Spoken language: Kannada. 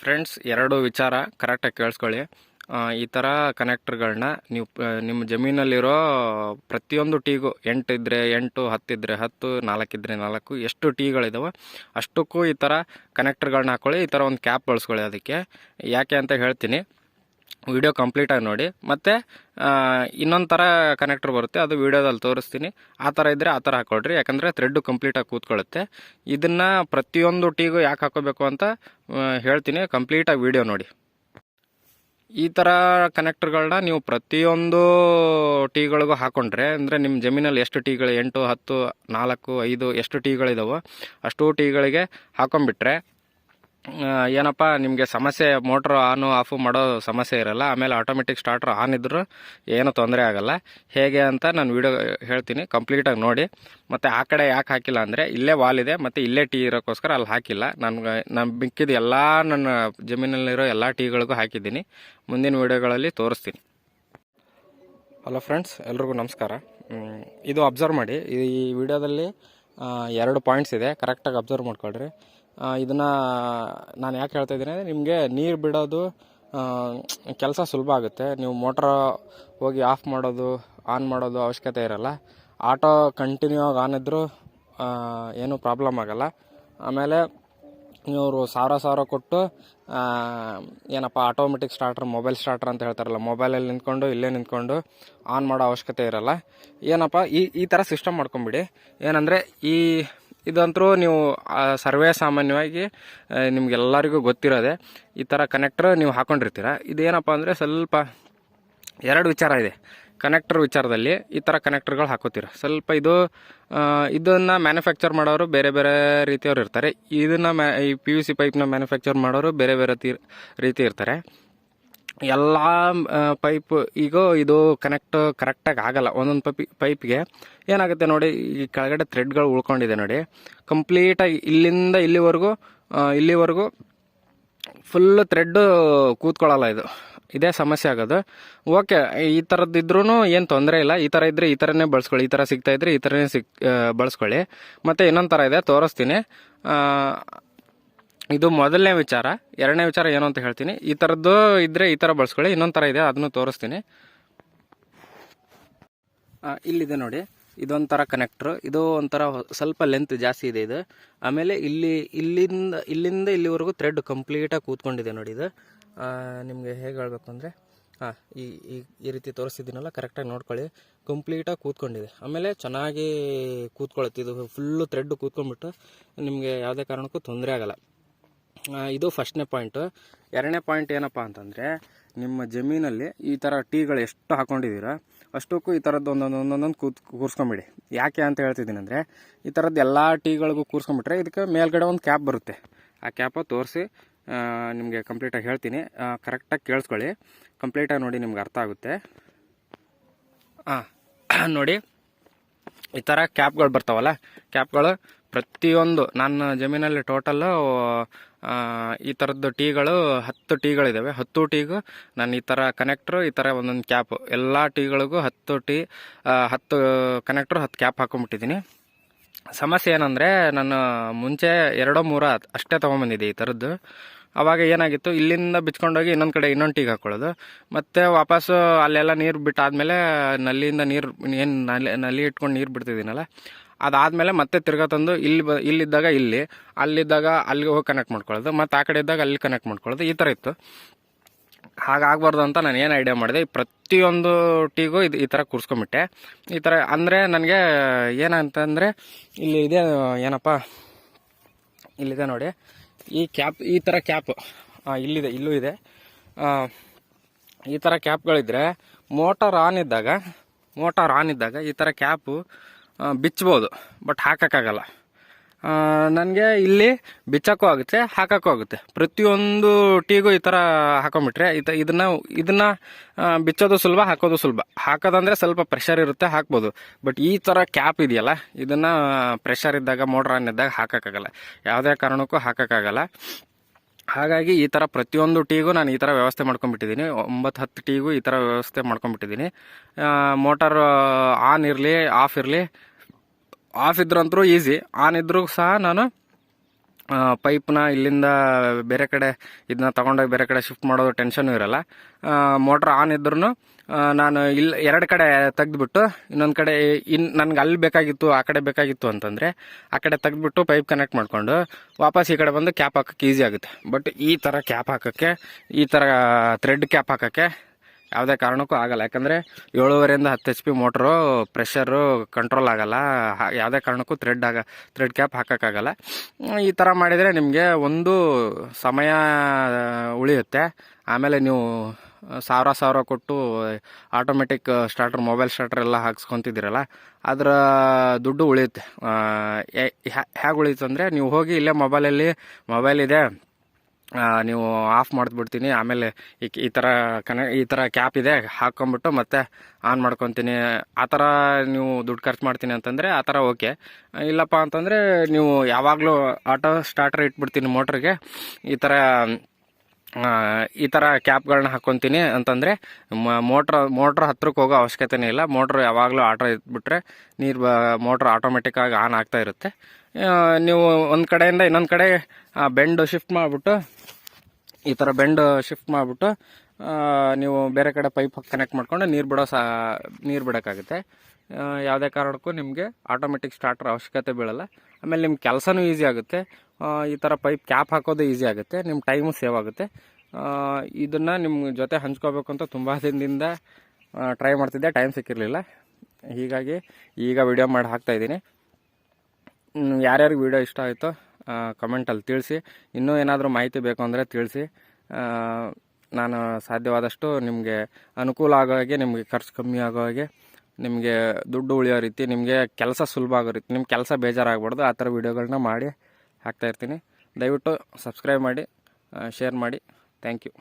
ಫ್ರೆಂಡ್ಸ್, ಎರಡು ವಿಚಾರ ಕರೆಕ್ಟಾಗಿ ಕೇಳಿಸ್ಕೊಳ್ಳಿ. ಈ ಥರ ಕನೆಕ್ಟರ್ಗಳನ್ನ ನೀವು ನಿಮ್ಮ ಜಮೀನಲ್ಲಿರೋ ಪ್ರತಿಯೊಂದು ಟೀಗೂ 8 ಇದ್ದರೆ 8, 10 ಇದ್ದರೆ 10, 4 ಇದ್ದರೆ 4, ಎಷ್ಟು ಟೀಗಳಿದಾವೆ ಅಷ್ಟಕ್ಕೂ ಈ ಥರ ಕನೆಕ್ಟರ್ಗಳನ್ನ ಹಾಕ್ಕೊಳ್ಳಿ. ಈ ಥರ ಒಂದು ಕ್ಯಾಪ್ ಬಳಸ್ಕೊಳ್ಳಿ. ಅದಕ್ಕೆ ಯಾಕೆ ಅಂತ ಹೇಳ್ತೀನಿ, ವಿಡಿಯೋ ಕಂಪ್ಲೀಟಾಗಿ ನೋಡಿ. ಮತ್ತು ಇನ್ನೊಂದು ಥರ ಕನೆಕ್ಟರ್ ಬರುತ್ತೆ, ಅದು ವೀಡಿಯೋದಲ್ಲಿ ತೋರಿಸ್ತೀನಿ. ಆ ಥರ ಇದ್ದರೆ ಆ ಥರ ಹಾಕ್ಕೊಳ್ರಿ, ಯಾಕಂದರೆ ಥ್ರೆಡ್ಡು ಕಂಪ್ಲೀಟಾಗಿ ಕೂತ್ಕೊಳ್ಳುತ್ತೆ. ಇದನ್ನು ಪ್ರತಿಯೊಂದು ಟೀಗೂ ಯಾಕೆ ಹಾಕೋಬೇಕು ಅಂತ ಹೇಳ್ತೀನಿ, ಕಂಪ್ಲೀಟಾಗಿ ವೀಡಿಯೋ ನೋಡಿ. ಈ ಥರ ಕನೆಕ್ಟರ್ಗಳನ್ನ ನೀವು ಪ್ರತಿಯೊಂದು ಟೀಗಳಿಗೂ ಹಾಕ್ಕೊಂಡ್ರೆ, ಅಂದರೆ ನಿಮ್ಮ ಜಮೀನಲ್ಲಿ ಎಷ್ಟು ಟೀಗಳು 8, 10, 4, 5 ಎಷ್ಟು ಟೀಗಳಿದಾವೋ ಅಷ್ಟು ಟೀಗಳಿಗೆ ಹಾಕೊಂಡ್ಬಿಟ್ರೆ ಏನಪ್ಪ ನಿಮಗೆ ಸಮಸ್ಯೆ, ಮೋಟ್ರ್ ಆನು ಆಫು ಮಾಡೋ ಸಮಸ್ಯೆ ಇರಲ್ಲ. ಆಮೇಲೆ ಆಟೋಮೆಟಿಕ್ ಸ್ಟಾರ್ಟರ್ ಆನ್ ಇದ್ದರೂ ಏನೂ ತೊಂದರೆ ಆಗೋಲ್ಲ. ಹೇಗೆ ಅಂತ ನಾನು ವಿಡಿಯೋ ಹೇಳ್ತೀನಿ, ಕಂಪ್ಲೀಟಾಗಿ ನೋಡಿ. ಮತ್ತು ಆ ಕಡೆ ಯಾಕೆ ಹಾಕಿಲ್ಲ ಅಂದರೆ, ಇಲ್ಲೇ ವಾಲ್ ಇದೆ ಮತ್ತು ಇಲ್ಲೇ ಟೀ ಇರೋಕ್ಕೋಸ್ಕರ ಅಲ್ಲಿ ಹಾಕಿಲ್ಲ. ನಾನು ಮಿಕ್ಕಿದ ಎಲ್ಲ ನನ್ನ ಜಮೀನಲ್ಲಿರೋ ಎಲ್ಲ ಟೀಗಳಿಗೂ ಹಾಕಿದ್ದೀನಿ. ಮುಂದಿನ ವಿಡಿಯೋಗಳಲ್ಲಿ ತೋರಿಸ್ತೀನಿ. ಹಲೋ ಫ್ರೆಂಡ್ಸ್, ಎಲ್ರಿಗೂ ನಮಸ್ಕಾರ. ಇದು ಅಬ್ಸರ್ವ್ ಮಾಡಿ, ಈ ವಿಡಿಯೋದಲ್ಲಿ 2 ಪಾಯಿಂಟ್ಸ್ ಇದೆ, ಕರೆಕ್ಟಾಗಿ ಅಬ್ಸರ್ವ್ ಮಾಡ್ಕೊಳ್ರಿ. ಇದನ್ನು ನಾನು ಯಾಕೆ ಹೇಳ್ತಾ ಇದ್ದೀನಿ ಅಂದರೆ, ನಿಮಗೆ ನೀರು ಬಿಡೋದು ಕೆಲಸ ಸುಲಭ ಆಗುತ್ತೆ. ನೀವು ಮೋಟ್ರ್ ಹೋಗಿ ಆಫ್ ಮಾಡೋದು ಆನ್ ಮಾಡೋದು ಅವಶ್ಯಕತೆ ಇರಲ್ಲ. ಆಟೋ ಕಂಟಿನ್ಯೂ ಆಗಿ ಆನ್ ಇದ್ದರೂ ಏನೂ ಪ್ರಾಬ್ಲಮ್ ಆಗೋಲ್ಲ. ಆಮೇಲೆ ಇವರು ಸಾವಿರ ಕೊಟ್ಟು ಏನಪ್ಪ ಆಟೋಮೆಟಿಕ್ ಸ್ಟಾರ್ಟರ್, ಮೊಬೈಲ್ ಸ್ಟಾರ್ಟರ್ ಅಂತ ಹೇಳ್ತಾರಲ್ಲ, ಮೊಬೈಲಲ್ಲಿ ನಿಂತ್ಕೊಂಡು ಇಲ್ಲೇ ನಿಂತ್ಕೊಂಡು ಆನ್ ಮಾಡೋ ಅವಶ್ಯಕತೆ ಇರಲ್ಲ. ಏನಪ್ಪ ಈ ಥರ ಸಿಸ್ಟಮ್ ಮಾಡ್ಕೊಂಬಿಡಿ. ಏನಂದರೆ ಇದಂತರೂ ನೀವು ಸರ್ವೇ ಸಾಮಾನ್ಯವಾಗಿ ನಿಮ್ಗೆಲ್ಲರಿಗೂ ಗೊತ್ತಿರೋದೆ. ಈ ಥರ ಕನೆಕ್ಟರ್ ನೀವು ಹಾಕ್ಕೊಂಡಿರ್ತೀರ. ಇದೇನಪ್ಪ ಅಂದರೆ ಸ್ವಲ್ಪ 2 ವಿಚಾರ ಇದೆ. ಕನೆಕ್ಟರ್ ವಿಚಾರದಲ್ಲಿ ಈ ಥರ ಕನೆಕ್ಟರ್ಗಳು ಹಾಕೋತೀರ. ಸ್ವಲ್ಪ ಇದನ್ನು ಮ್ಯಾನುಫ್ಯಾಕ್ಚರ್ ಮಾಡೋರು ಬೇರೆ ಬೇರೆ ರೀತಿಯವ್ರು ಇರ್ತಾರೆ. ಇದನ್ನು ಈ PVC ಪೈಪ್ನ ಮ್ಯಾನುಫ್ಯಾಕ್ಚರ್ ಮಾಡೋರು ಬೇರೆ ಬೇರೆ ರೀತಿ ಇರ್ತಾರೆ. ಎಲ್ಲ ಪೈಪ್ ಈಗ ಇದು ಕರೆಕ್ಟಾಗಿ ಆಗಲ್ಲ. ಒಂದೊಂದು ಪೈಪ್ಗೆ ಏನಾಗುತ್ತೆ ನೋಡಿ, ಈ ಕೆಳಗಡೆ ಥ್ರೆಡ್ಗಳು ಉಳ್ಕೊಂಡಿದೆ ನೋಡಿ, ಕಂಪ್ಲೀಟಾಗಿ ಇಲ್ಲಿಂದ ಇಲ್ಲಿವರೆಗೂ ಫುಲ್ಲು ಥ್ರೆಡ್ಡು ಕೂತ್ಕೊಳ್ಳಲ್ಲ. ಇದೇ ಸಮಸ್ಯೆ ಆಗೋದು. ಓಕೆ, ಈ ಥರದ್ದಿದ್ರೂ ಏನು ತೊಂದರೆ ಇಲ್ಲ. ಈ ಥರ ಇದ್ದರೆ ಈ ಥರನೇ ಬಳಸ್ಕೊಳ್ಳಿ. ಈ ಥರ ಸಿಗ್ತಾ ಇದ್ರೆ ಈ ಥರನೇ ಬಳಸ್ಕೊಳ್ಳಿ. ಮತ್ತು ಇನ್ನೊಂದು ಥರ ಇದೆ, ತೋರಿಸ್ತೀನಿ. ಇದು ಮೊದಲನೇ ವಿಚಾರ. ಎರಡನೇ ವಿಚಾರ ಏನು ಅಂತ ಹೇಳ್ತೀನಿ. ಈ ಥರದ್ದು ಇದ್ದರೆ ಈ ಥರ ಬಳಸ್ಕೊಳ್ಳಿ. ಇನ್ನೊಂದು ಥರ ಇದೆ, ಅದನ್ನು ತೋರಿಸ್ತೀನಿ. ಇಲ್ಲಿದೆ ನೋಡಿ, ಇದೊಂಥರ ಕನೆಕ್ಟ್ರು. ಇದು ಒಂಥರ ಸ್ವಲ್ಪ ಲೆಂತ್ ಜಾಸ್ತಿ ಇದೆ ಇದು. ಆಮೇಲೆ ಇಲ್ಲಿಂದ ಇಲ್ಲಿವರೆಗೂ ಥ್ರೆಡ್ ಕಂಪ್ಲೀಟಾಗಿ ಕೂತ್ಕೊಂಡಿದೆ ನೋಡಿ. ಇದು ನಿಮಗೆ ಹೇಗೆ ಹೇಳಬೇಕು ಅಂದರೆ, ಈ ರೀತಿ ತೋರಿಸ್ತಿದ್ದೀನಲ್ಲ, ಕರೆಕ್ಟಾಗಿ ನೋಡ್ಕೊಳ್ಳಿ. ಕಂಪ್ಲೀಟಾಗಿ ಕೂತ್ಕೊಂಡಿದೆ. ಆಮೇಲೆ ಚೆನ್ನಾಗಿ ಕೂತ್ಕೊಳ್ಳುತ್ತೆ. ಇದು ಫುಲ್ಲು ಥ್ರೆಡ್ ಕೂತ್ಕೊಂಡ್ಬಿಟ್ಟು ನಿಮಗೆ ಯಾವುದೇ ಕಾರಣಕ್ಕೂ ತೊಂದರೆ ಆಗೋಲ್ಲ. ಇದು ಫಸ್ಟ್ನೇ ಪಾಯಿಂಟು. ಎರಡನೇ ಪಾಯಿಂಟ್ ಏನಪ್ಪ ಅಂತಂದರೆ, ನಿಮ್ಮ ಜಮೀನಲ್ಲಿ ಈ ಥರ ಟೀಗಳು ಎಷ್ಟು ಹಾಕ್ಕೊಂಡಿದ್ದೀರ ಅಷ್ಟಕ್ಕೂ ಈ ಥರದ್ದು ಒಂದೊಂದು ಕೂರಿಸ್ಕೊಂಬಿಡಿ. ಯಾಕೆ ಅಂತ ಹೇಳ್ತಿದ್ದೀನಿ ಅಂದರೆ, ಈ ಥರದ್ದು ಎಲ್ಲ ಟೀಗಳಿಗೂ ಕೂರಿಸ್ಕೊಂಬಿಟ್ರೆ ಇದಕ್ಕೆ ಮೇಲ್ಗಡೆ ಒಂದು ಕ್ಯಾಪ್ ಬರುತ್ತೆ. ಆ ಕ್ಯಾಪು ತೋರಿಸಿ ನಿಮಗೆ ಕಂಪ್ಲೀಟಾಗಿ ಹೇಳ್ತೀನಿ. ಕರೆಕ್ಟಾಗಿ ಕೇಳಿಸ್ಕೊಳ್ಳಿ, ಕಂಪ್ಲೀಟಾಗಿ ನೋಡಿ, ನಿಮ್ಗೆ ಅರ್ಥ ಆಗುತ್ತೆ. ನೋಡಿ, ಈ ಥರ ಕ್ಯಾಪ್ಗಳು ಬರ್ತಾವಲ್ಲ, ಕ್ಯಾಪ್ಗಳು ಪ್ರತಿಯೊಂದು ನನ್ನ ಜಮೀನಲ್ಲಿ ಟೋಟಲ್ಲು ಈ ಥರದ್ದು ಟೀಗಳು 10 ಟೀಗಳಿದ್ದಾವೆ. 10 ಟೀಗೂ ನಾನು ಈ ಥರ ಕನೆಕ್ಟ್ರು, ಈ ಥರ ಒಂದೊಂದು ಕ್ಯಾಪು, ಎಲ್ಲ ಟೀಗಳಿಗೂ 10 ಕನೆಕ್ಟ್ರು 10 ಕ್ಯಾಪ್ ಹಾಕೊಂಡ್ಬಿಟ್ಟಿದ್ದೀನಿ. ಸಮಸ್ಯೆ ಏನಂದರೆ, ನಾನು ಮುಂಚೆ 2-3 ಅಷ್ಟೇ ತೊಗೊಂಬಂದಿದ್ದೆ ಈ ಥರದ್ದು. ಆವಾಗ ಏನಾಗಿತ್ತು, ಇಲ್ಲಿಂದ ಬಿಚ್ಕೊಂಡೋಗಿ ಇನ್ನೊಂದು ಕಡೆ ಇನ್ನೊಂದು ಟೀಗೆ ಹಾಕ್ಕೊಳ್ಳೋದು, ಮತ್ತು ವಾಪಸ್ಸು ಅಲ್ಲೆಲ್ಲ ನೀರು ಬಿಟ್ಟಾದಮೇಲೆ ನಲ್ಲಿಯಿಂದ ನೀರು ಏನು ನಲ್ಲಿ ಇಟ್ಕೊಂಡು ನೀರು ಬಿಡ್ತಿದ್ದೀನಲ್ಲ, ಅದಾದಮೇಲೆ ಮತ್ತೆ ತಿರ್ಗಾ ತಂದು ಇಲ್ಲಿದ್ದಾಗ ಅಲ್ಲಿದ್ದಾಗ ಅಲ್ಲಿಗೆ ಹೋಗಿ ಕನೆಕ್ಟ್ ಮಾಡ್ಕೊಳ್ಳೋದು, ಮತ್ತು ಆ ಕಡೆ ಇದ್ದಾಗ ಅಲ್ಲಿ ಕನೆಕ್ಟ್ ಮಾಡ್ಕೊಳ್ಳೋದು. ಈ ಥರ ಇತ್ತು. ಹಾಗಾಗಬಾರ್ದು ಅಂತ ನಾನು ಏನು ಐಡಿಯಾ ಮಾಡಿದೆ, ಪ್ರತಿಯೊಂದು ಟೀಗೂ ಈ ಥರ ಕೂರಿಸ್ಕೊಂಬಿಟ್ಟೆ. ಈ ಥರ ಅಂದರೆ ನನಗೆ ಏನಂತಂದರೆ, ಇಲ್ಲಿ ಇದೆ ಏನಪ್ಪ, ಇಲ್ಲಿದೆ ನೋಡಿ, ಈ ಕ್ಯಾಪ್, ಈ ಥರ ಕ್ಯಾಪ್ ಇಲ್ಲೂ ಇದೆ. ಈ ಥರ ಕ್ಯಾಪ್ಗಳಿದ್ರೆ ಮೋಟಾರ್ ಆನ್ ಇದ್ದಾಗ ಈ ಥರ ಕ್ಯಾಪು ಬಿಚ್ಬೋದು, ಬಟ್ ಹಾಕೋಕ್ಕಾಗಲ್ಲ. ನನಗೆ ಇಲ್ಲಿ ಬಿಚ್ಚೋಕ್ಕೂ ಆಗುತ್ತೆ, ಹಾಕೋಕ್ಕೂ ಆಗುತ್ತೆ. ಪ್ರತಿಯೊಂದು ಟೀಗೂ ಈ ಥರ ಹಾಕೊಂಬಿಟ್ರೆ ಇದನ್ನು ಬಿಚ್ಚೋದು ಸುಲಭ, ಹಾಕೋದು ಸುಲಭ. ಹಾಕೋದಂದರೆ ಸ್ವಲ್ಪ ಪ್ರೆಷರ್ ಇರುತ್ತೆ, ಹಾಕ್ಬೋದು. ಬಟ್ ಈ ಥರ ಕ್ಯಾಪ್ ಇದೆಯಲ್ಲ, ಇದನ್ನು ಪ್ರೆಷರ್ ಇದ್ದಾಗ, ಮೋಟ್ರ್ ಆನ್ ಇದ್ದಾಗ ಹಾಕೋಕ್ಕಾಗಲ್ಲ, ಯಾವುದೇ ಕಾರಣಕ್ಕೂ ಹಾಕೋಕ್ಕಾಗಲ್ಲ. ಹಾಗಾಗಿ ಈ ಥರ ಪ್ರತಿಯೊಂದು ಟೀಗೂ ನಾನು ಈ ಥರ ವ್ಯವಸ್ಥೆ ಮಾಡ್ಕೊಂಡ್ಬಿಟ್ಟಿದ್ದೀನಿ. 9-10 ಟೀಗೂ ಈ ಥರ ವ್ಯವಸ್ಥೆ ಮಾಡ್ಕೊಂಡ್ಬಿಟ್ಟಿದ್ದೀನಿ. ಮೋಟಾರ್ ಆನ್ ಇರಲಿ ಆಫ್ ಇರಲಿ, ಆಫ್ ಇದ್ರಂತರೂ ಈಸಿ, ಆನ್ ಇದ್ರೂ ಸಹ ನಾನು ಪೈಪ್ನ ಇಲ್ಲಿಂದ ಬೇರೆ ಕಡೆ ಇದನ್ನ ತೊಗೊಂಡೋಗಿ ಬೇರೆ ಕಡೆ ಶಿಫ್ಟ್ ಮಾಡೋದು ಟೆನ್ಷನು ಇರಲ್ಲ. ಮೋಟ್ರ್ ಆನ್ ಇದ್ರೂ ನಾನು ಇಲ್ಲಿ 2 ಕಡೆ ತೆಗೆದ್ಬಿಟ್ಟು ಇನ್ನೊಂದು ಕಡೆ ನನಗೆ ಅಲ್ಲಿ ಬೇಕಾಗಿತ್ತು ಆ ಕಡೆ ಬೇಕಾಗಿತ್ತು ಅಂತಂದರೆ ಆ ಕಡೆ ತೆಗೆದ್ಬಿಟ್ಟು ಪೈಪ್ ಕನೆಕ್ಟ್ ಮಾಡಿಕೊಂಡು ವಾಪಸ್ ಈ ಕಡೆ ಬಂದು ಕ್ಯಾಪ್ ಹಾಕೋಕ್ಕೆ ಈಸಿ ಆಗುತ್ತೆ. ಬಟ್ ಈ ಥರ ಕ್ಯಾಪ್ ಹಾಕೋಕ್ಕೆ, ಈ ಥರ ಥ್ರೆಡ್ ಕ್ಯಾಪ್ ಹಾಕೋಕ್ಕೆ ಯಾವುದೇ ಕಾರಣಕ್ಕೂ ಆಗಲ್ಲ. ಯಾಕಂದರೆ 7.5 10 HP ಮೋಟ್ರು ಪ್ರೆಷರು ಕಂಟ್ರೋಲ್ ಆಗಲ್ಲ. ಯಾವುದೇ ಕಾರಣಕ್ಕೂ ಥ್ರೆಡ್ ಕ್ಯಾಪ್ ಹಾಕೋಕ್ಕಾಗಲ್ಲ. ಈ ಥರ ಮಾಡಿದರೆ ನಿಮಗೆ ಒಂದು ಸಮಯ ಉಳಿಯುತ್ತೆ. ಆಮೇಲೆ ನೀವು ಸಾವಿರ ಕೊಟ್ಟು ಆಟೋಮೆಟಿಕ್ ಸ್ಟಾರ್ಟರ್, ಮೊಬೈಲ್ ಸ್ಟಾರ್ಟರ್ ಎಲ್ಲ ಹಾಕ್ಸ್ಕೊತಿದ್ದೀರಲ್ಲ, ಅದರ ದುಡ್ಡು ಉಳಿಯುತ್ತೆ. ಹೇಗೆ ಉಳಿಯುತ್ತೆ ಅಂದರೆ, ನೀವು ಹೋಗಿ ಇಲ್ಲೇ ಮೊಬೈಲ್ ಇದೆ, ನೀವು ಆಫ್ ಮಾಡಿಬಿಡ್ತೀನಿ, ಆಮೇಲೆ ಈ ಥರ ಕ್ಯಾಪ್ ಇದೆ ಹಾಕ್ಕೊಂಬಿಟ್ಟು ಮತ್ತೆ ಆನ್ ಮಾಡ್ಕೊತೀನಿ, ಆ ಥರ ನೀವು ದುಡ್ಡು ಖರ್ಚು ಮಾಡ್ತೀನಿ ಅಂತಂದರೆ ಆ ಥರ ಓಕೆ. ಇಲ್ಲಪ್ಪ ಅಂತಂದರೆ ನೀವು ಯಾವಾಗಲೂ ಆಟೋ ಸ್ಟಾರ್ಟರ್ ಇಟ್ಬಿಡ್ತೀನಿ ಮೋಟ್ರಿಗೆ, ಈ ಥರ ಕ್ಯಾಪ್ಗಳನ್ನ ಹಾಕ್ಕೊತೀನಿ ಅಂತಂದರೆ ಮೋಟ್ರ್ ಹತ್ರಕ್ಕೆ ಹೋಗೋ ಅವಶ್ಯಕತೆನೇ ಇಲ್ಲ. ಮೋಟ್ರ್ ಯಾವಾಗಲೂ ಆಟೋ ಇಟ್ಬಿಟ್ರೆ ಮೋಟ್ರ್ ಆಟೋಮೆಟಿಕ್ಕಾಗಿ ಆನ್ ಆಗ್ತಾ ಇರುತ್ತೆ. ನೀವು ಒಂದು ಕಡೆಯಿಂದ ಇನ್ನೊಂದು ಕಡೆ ಬೆಂಡ್ ಶಿಫ್ಟ್ ಮಾಡಿಬಿಟ್ಟು, ಈ ಥರ ಬೆಂಡ್ ಶಿಫ್ಟ್ ಮಾಡಿಬಿಟ್ಟು ನೀವು ಬೇರೆ ಕಡೆ ಪೈಪ್ ಕನೆಕ್ಟ್ ಮಾಡ್ಕೊಂಡು ನೀರು ಬಿಡೋಕ್ಕಾಗುತ್ತೆ. ಯಾವುದೇ ಕಾರಣಕ್ಕೂ ನಿಮಗೆ ಆಟೋಮೆಟಿಕ್ ಸ್ಟಾರ್ಟರ್ ಅವಶ್ಯಕತೆ ಬೀಳಲ್ಲ. ಆಮೇಲೆ ನಿಮ್ಮ ಕೆಲಸನೂ ಈಸಿ ಆಗುತ್ತೆ. ಈ ಥರ ಪೈಪ್ ಕ್ಯಾಪ್ ಹಾಕೋದು ಈಸಿ ಆಗುತ್ತೆ, ನಿಮ್ಮ ಟೈಮು ಸೇವ್ ಆಗುತ್ತೆ. ಇದನ್ನು ನಿಮ್ಮ ಜೊತೆ ಹಂಚ್ಕೋಬೇಕು ಅಂತ ತುಂಬ ದಿನದಿಂದ ಟ್ರೈ ಮಾಡ್ತಿದ್ದೆ, ಟೈಮ್ ಸಿಕ್ಕಿರಲಿಲ್ಲ. ಹೀಗಾಗಿ ಈಗ ವಿಡಿಯೋ ಮಾಡಿ ಹಾಕ್ತಾಯಿದ್ದೀನಿ. ಯಾರ್ಯಾರಿಗೆ ವಿಡಿಯೋ ಇಷ್ಟ ಆಯಿತೋ ಕಮೆಂಟಲ್ಲಿ ತಿಳಿಸಿ. ಇನ್ನೂ ಏನಾದರೂ ಮಾಹಿತಿ ಬೇಕು ಅಂದರೆ ತಿಳಿಸಿ. ನಾನು ಸಾಧ್ಯವಾದಷ್ಟು ನಿಮಗೆ ಅನುಕೂಲ ಆಗೋ ಹಾಗೆ, ನಿಮಗೆ ಖರ್ಚು ಕಮ್ಮಿ ಆಗೋ ಹಾಗೆ, ನಿಮಗೆ ದುಡ್ಡು ಉಳಿಯೋ ರೀತಿ, ನಿಮಗೆ ಕೆಲಸ ಸುಲಭ ಆಗೋ ರೀತಿ, ನಿಮ್ಮ ಕೆಲಸ ಬೇಜಾರಾಗಬಾರ್ದು ಆ ಥರ ವಿಡಿಯೋಗಳನ್ನ ಮಾಡಿ ಹಾಕ್ತಾಯಿರ್ತೀನಿ. ದಯವಿಟ್ಟು ಸಬ್ಸ್ಕ್ರೈಬ್ ಮಾಡಿ, ಶೇರ್ ಮಾಡಿ. Thank you.